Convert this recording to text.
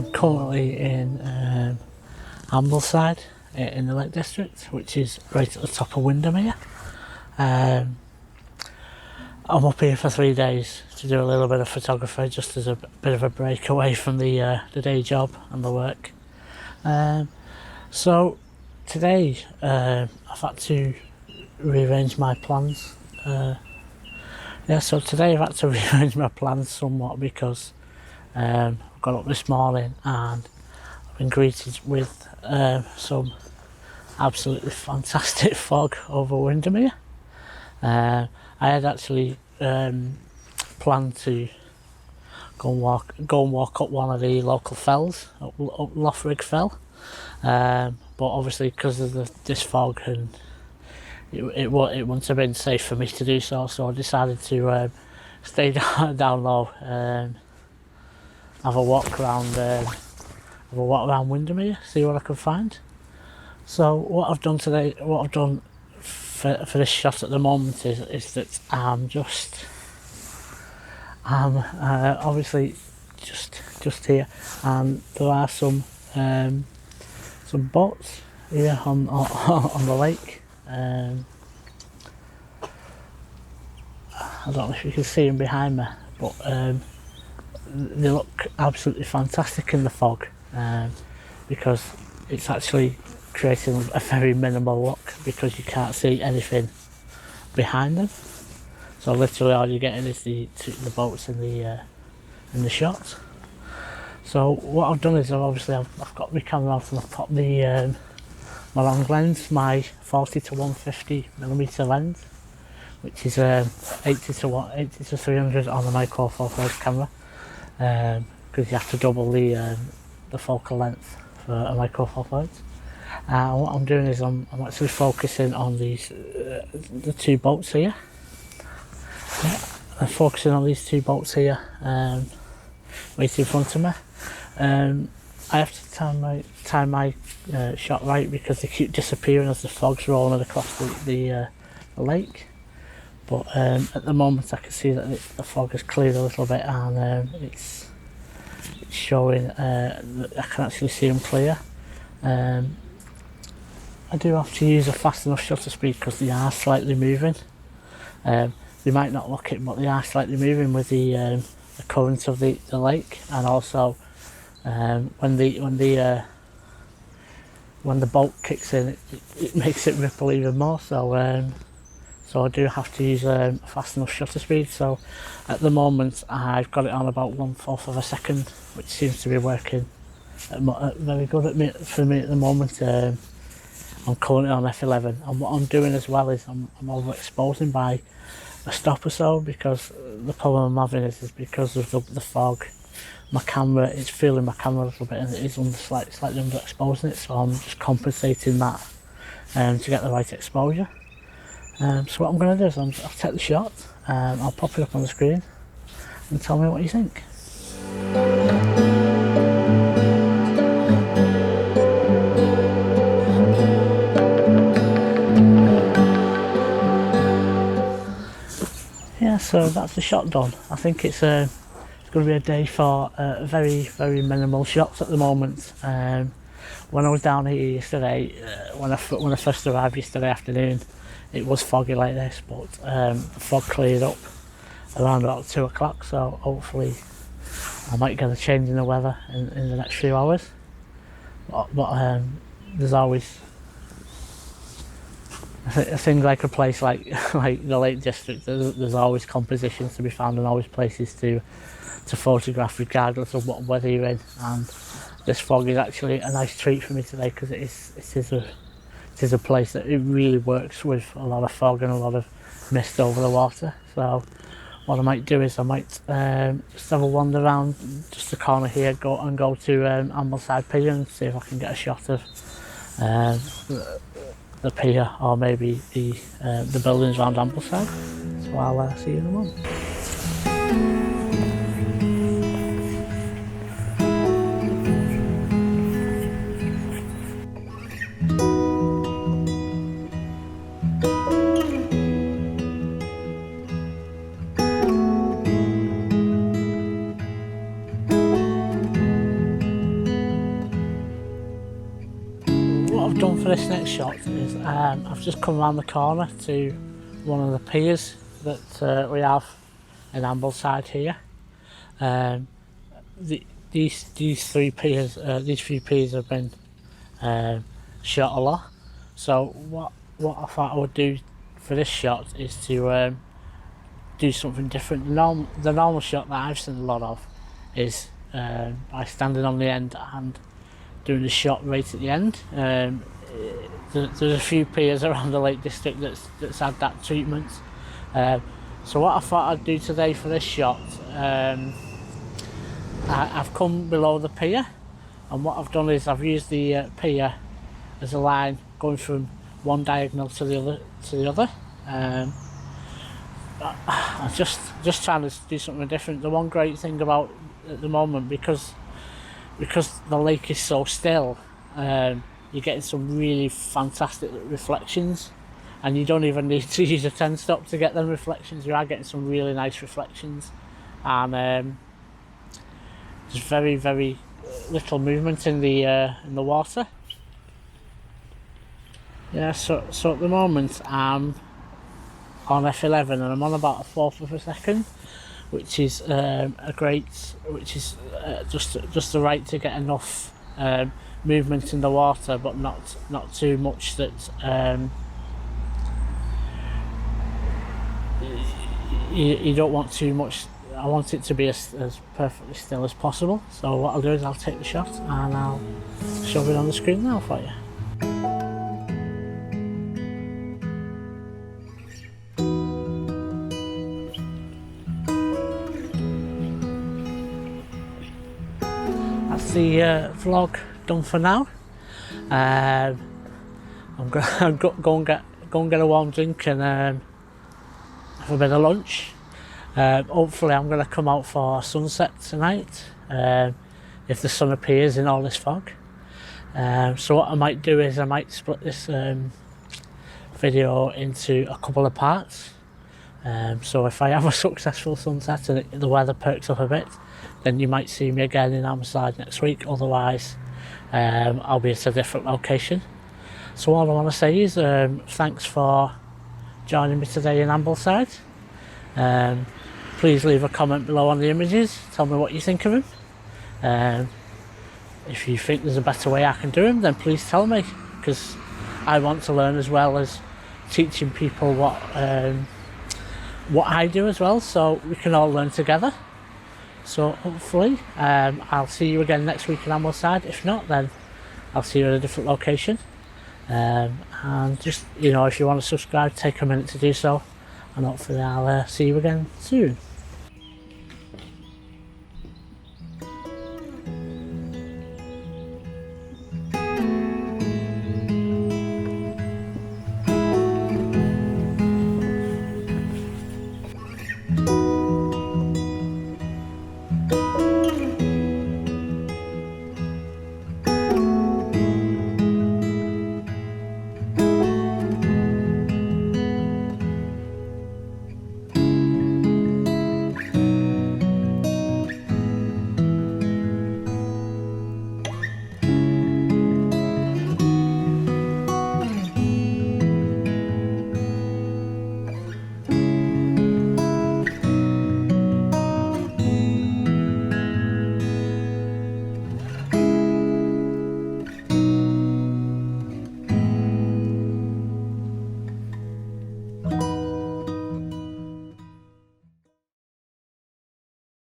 I'm currently in Ambleside in the Lake District, which is right at the top of Windermere. I'm up here for 3 days to do a little bit of photography, just as a bit of a break away from the day job and the work. So today I've had to rearrange my plans. So today I've had to rearrange my plans somewhat because I got up this morning and I've been greeted with some absolutely fantastic fog over Windermere. I had actually planned to go and walk up one of the local fells, up Lothrig Fell, but obviously because of this fog and it wouldn't have been safe for me to do so, so I decided to stay down low and have a walk around Windermere, see what I can find. So what I've done today, for this shot at the moment is that I'm obviously just here, and there are some boats here on the lake. I don't know if you can see them behind me, but they look absolutely fantastic in the fog, because it's actually creating a very minimal look because you can't see anything behind them. So literally all you're getting is the boats in the shot. So what I've done is I've got my camera out and I've put my long lens, my 40 to 150mm lens, which is 80 to 300 on the micro four thirds camera, because you have to double the focal length for a micro four thirds. What I'm doing is I'm actually focusing on these the two boats here. Yeah, I'm focusing on these two boats here, right in front of me. I have to time my shot right because they keep disappearing as the fog's rolling across the lake. But at the moment I can see that the fog has cleared a little bit, and it's showing that I can actually see them clear. I do have to use a fast enough shutter speed because they are slightly moving. They might not look it, but they are slightly moving with the current of the lake, and also when the boat kicks in, it makes it ripple even more. So I do have to use a fast enough shutter speed. So at the moment I've got it on about 1/4 of a second, which seems to be working very good for me at the moment. I'm currently on f11, and what I'm doing as well is I'm overexposing by a stop or so, because the problem I'm having is because of the fog, my camera, it's feeling my camera a little bit, and it is slightly underexposing it, so I'm just compensating that to get the right exposure. So what I'm going to do is I'll take the shot, I'll pop it up on the screen and tell me what you think. Yeah, so that's the shot done. I think it's going to be a day for very, very minimal shots at the moment. When I was down here yesterday, when I first arrived yesterday afternoon, it was foggy like this, but the fog cleared up around about 2 o'clock, so hopefully I might get a change in the weather in the next few hours. But there's always a thing like a place like the Lake District. There's always compositions to be found and always places to photograph regardless of what weather you're in, and this fog is actually a nice treat for me today because it is a place that it really works with a lot of fog and a lot of mist over the water. So what I might do is I might just have a wander around just the corner here, go to Ambleside Pier and see if I can get a shot of the pier, or maybe the buildings around Ambleside. So I'll see you in a moment. I've done for this next shot is I've just come around the corner to one of the piers that we have in Ambleside here. These three piers have been shot a lot. So what I thought I would do for this shot is to do something different. The normal shot that I've seen a lot of is by standing on the end and doing the shot right at the end. There's a few piers around the Lake District that's had that treatment. So what I thought I'd do today for this shot, I've come below the pier, and what I've done is I've used the pier as a line going from one diagonal to the other. I'm just trying to do something different. The one great thing about at the moment, because the lake is so still, you're getting some really fantastic reflections, and you don't even need to use a 10 stop to get them reflections. You are getting some really nice reflections, and there's very, very little movement in the water. Yeah, so at the moment I'm on F11 and I'm on about a fourth of a second, which is just the right to get enough movement in the water, but not too much that you don't want too much. I want it to be as perfectly still as possible. So what I'll do is I'll take the shot and I'll shove it on the screen now for you. That's the vlog done for now. I'm going to go and get a warm drink and have a bit of lunch. Hopefully I'm going to come out for sunset tonight, if the sun appears in all this fog. So what I might do is I might split this video into a couple of parts. So if I have a successful sunset and the weather perks up a bit, then you might see me again in Ambleside next week. Otherwise I'll be at a different location. So all I want to say is thanks for joining me today in Ambleside. Please leave a comment below on the images, tell me what you think of them. If you think there's a better way I can do them, then please tell me, because I want to learn as well as teaching people what I do as well, so we can all learn together. So hopefully I'll see you again next week in Ambleside. If not, then I'll see you at a different location. And just, if you want to subscribe, take a minute to do so, and hopefully I'll see you again soon.